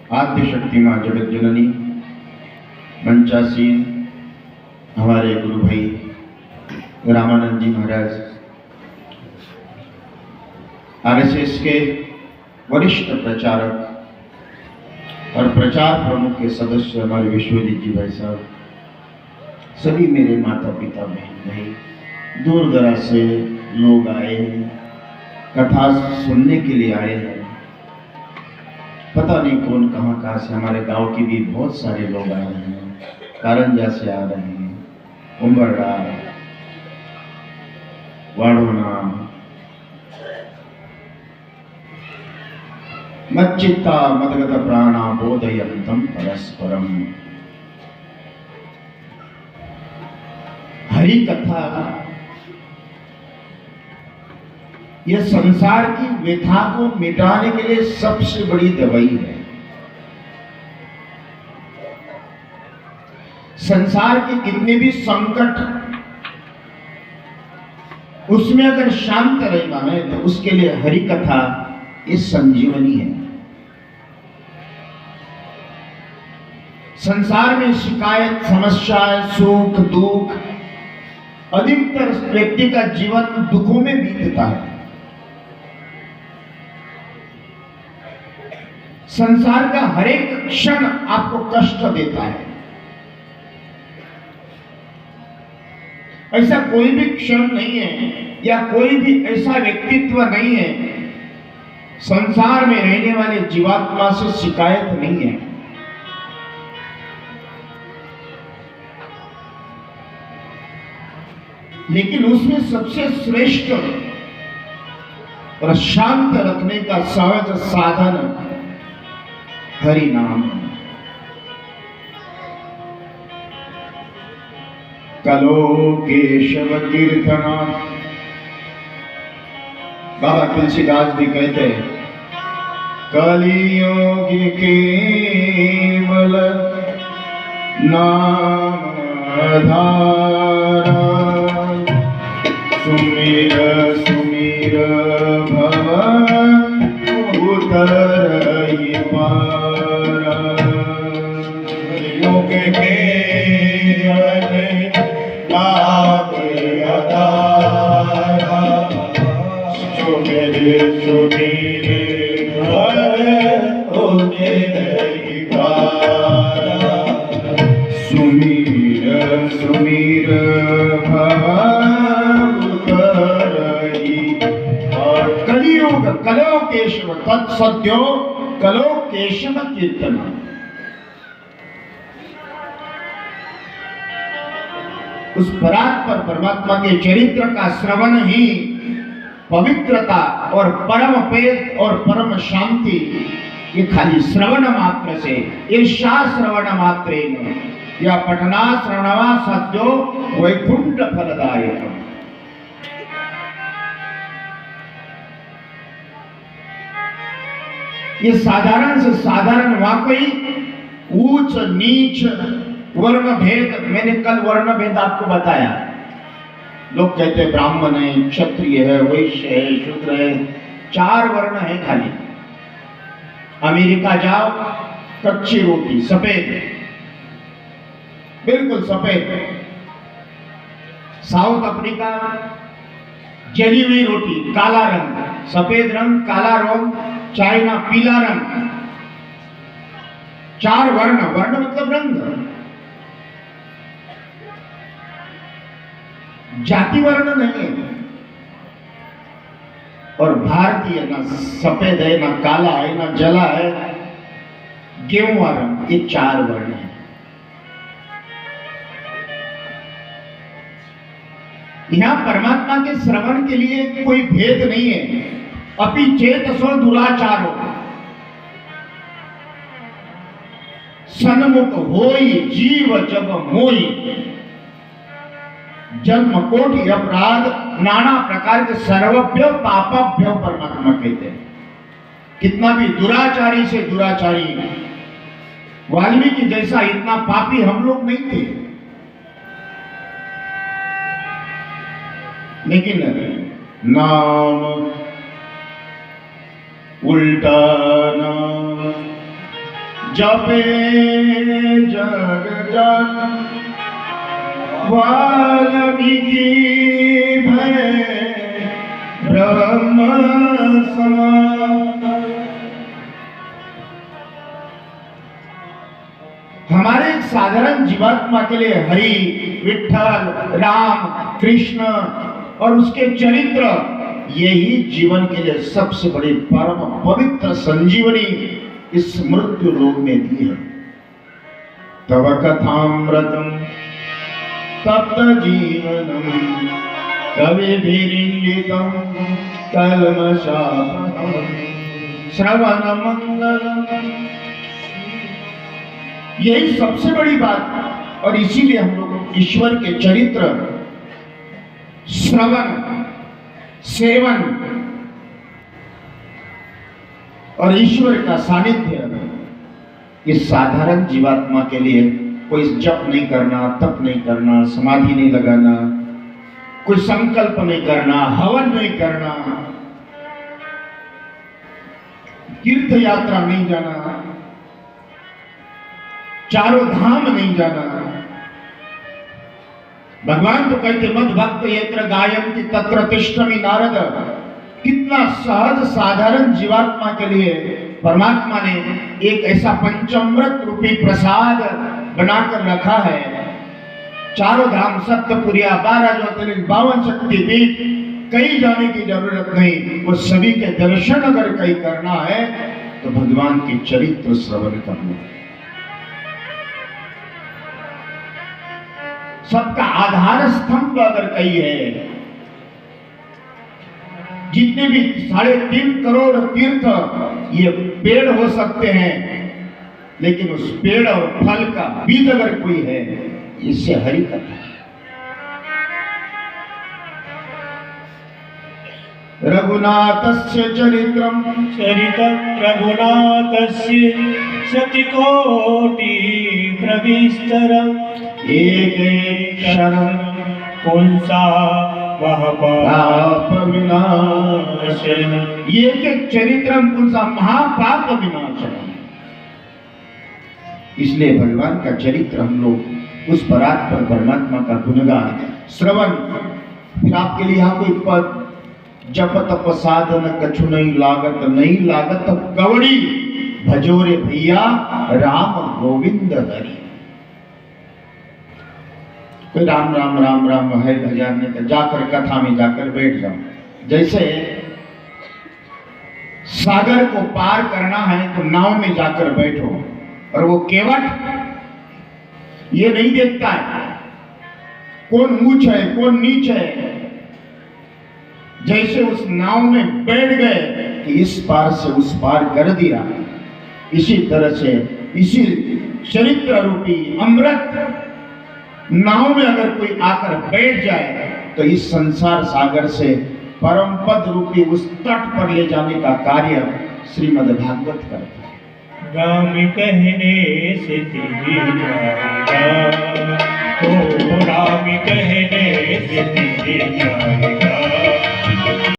आद्य शक्ति माँ जगत जननी, मंचासीन हमारे गुरु भाई रामानंद जी महाराज, आरएसएस के वरिष्ठ प्रचारक और प्रचार प्रमुख के सदस्य हमारे विश्वजीत जी भाई साहब, सभी मेरे माता पिता बहन भाई, दूर दराज से लोग आए हैं, कथा सुनने के लिए आए हैं। पता नहीं कौन कहाँ से, हमारे गांव के भी बहुत सारे लोग आए हैं, कारंजा से आ रहे हैं, उम्बरडा, वाड़ोना, मच्चित्ता मदगत प्राणा बोधयंतम परस्परम। हरि कथा यह संसार की व्यथा को मिटाने के लिए सबसे बड़ी दवाई है। संसार के कितने भी संकट, उसमें अगर शांत रहना है तो उसके लिए हरि कथा इस संजीवनी है। संसार में शिकायत, समस्या, सुख दुख, अधिकतर व्यक्ति का जीवन दुखों में बीतता है। संसार का हर एक क्षण आपको कष्ट देता है। ऐसा कोई भी क्षण नहीं है या कोई भी ऐसा व्यक्तित्व नहीं है संसार में रहने वाले जीवात्मा से शिकायत नहीं है। लेकिन उसमें सबसे श्रेष्ठ और शांत रखने का सहज साधन हरि नाम। कलो केशव कीर्तना, बाबा तुलसीदास भी कहते हैं, कलियुग केवल नाम आधार, सुमिर सुमिर भवन उतरहि पार। कलियुग केवल नाम आधार, सुमिर सुमिर भवन उतरहि पार। सुमिर सुमिर भवन उतरहि पार। कलियुग कलो केशव तत्सद्यो कलो केशव कीर्तन। उस परात्पर परमात्मा के चरित्र का श्रवण ही पवित्रता और परम पेद और परम शांति, ये खाली श्रवण मात्र से, ये श्रवण मात्रे या पठना श्रवणवा सद्यो वैकुंठ फलदायक। ये साधारण से साधारण वाकई ऊंच नीच वर्ण भेद, मैंने कल वर्ण भेद आपको बताया। लोग कहते हैं ब्राह्मण है, क्षत्रिय है, वैश्य है, शूद्र है, 4 वर्ण है खाली। अमेरिका जाओ, कच्ची रोटी सफेद, बिल्कुल सफेद। साउथ अफ्रीका जली हुई रोटी, काला रंग, सफेद रंग, काला रंग। चाइना पीला रंग। 4 वर्ण, वर्ण मतलब रंग। जाति वर्ण नहीं है। और भारतीय ना सफेद है, ना काला है, ना जला है, गेहुआ रंग, ये 4 वर्ण है। यहां परमात्मा के श्रवण के लिए कोई भेद नहीं है। अपि चेतसो दुराचारो, सन्मुख होई जीव जब मोई। जन्म कोटि अपराध नाना प्रकार के सर्वभ्य पापभ्य परमात्मा कहते हैं। कितना भी दुराचारी से दुराचारी, वाल्मीकि जैसा इतना पापी हम लोग नहीं थे, लेकिन नाम उल्टा नाम जपे जग जन वाल्मीकि भय ब्रह्म समान। हमारे एक साधारण जीवात्मा के लिए हरि, विठ्ठल, राम, कृष्ण और उसके चरित्र, यही जीवन के लिए सबसे बड़ी परम पवित्र संजीवनी इस मृत्यु लोक में दी है। तव कथामृतम तप्त जीवनम कविभिरीडितम कल्मषापहम श्रवण मंगलम। यही सबसे बड़ी बात, और इसीलिए हम लोग ईश्वर के चरित्र श्रवण, सेवन और ईश्वर का सानिध्य, इस साधारण जीवात्मा के लिए कोई जप नहीं करना, तप नहीं करना, समाधि नहीं लगाना, कोई संकल्प नहीं करना, हवन नहीं करना, तीर्थ यात्रा नहीं जाना, चारों धाम नहीं जाना। भगवान तो कहते मद भक्त यत्र गायन्ति तत्र तिष्ठमि नारद। कितना सहज साधारण जीवात्मा के लिए परमात्मा ने एक ऐसा पंचामृत रूपी प्रसाद बनाकर रखा है। चारों धाम, सप्तपुरिया, 12 ज्योतिर्लिंग, 52 शक्तिपीठ, कहीं जाने की जरूरत नहीं। वो सभी के दर्शन अगर कहीं करना है तो भगवान के चरित्र श्रवण करना है। सबका आधार स्तंभ अगर कहीं है, जितने भी 3.5 करोड़ तीर्थ ये पेड़ हो सकते हैं, लेकिन उस पेड़ और फल का बीज अगर कोई है, इससे हरि कथा। रघुनाथस्य चरित्रम रघुनाथस्य शतकोटि प्रविस्तरम् एक शरण पुंसा वह पाप विनाशन। एक चरित्रम पुंसा महापाप विनाशन। इसलिए भगवान का चरित्र हम लोग उस परात्पर परमात्मा का गुणगान श्रवण। फिर आपके लिए यहाँ कोई पद, जप तप साधन कछु नहीं लागत, नहीं लागत कवड़ी, भजोरे भैया राम गोविंद हरि। कोई राम राम राम राम है हजार ने तो जाकर कथा में जाकर बैठ जाओ। जैसे सागर को पार करना है तो नाव में जाकर बैठो, और वो केवट ये नहीं देखता है कौन ऊंच है कौन नीच है। जैसे उस नाव में बैठ गए कि इस पार से उस पार कर दिया, इसी तरह से इसी चरित्र रूपी अमृत नाव में अगर कोई आकर बैठ जाए तो इस संसार सागर से परम पद रूपी उस तट पर ले जाने का कार्य श्रीमद् भागवत करता है। राम कहने से तेरी जाएगा, तो राम कहने से तेरी जाएगा।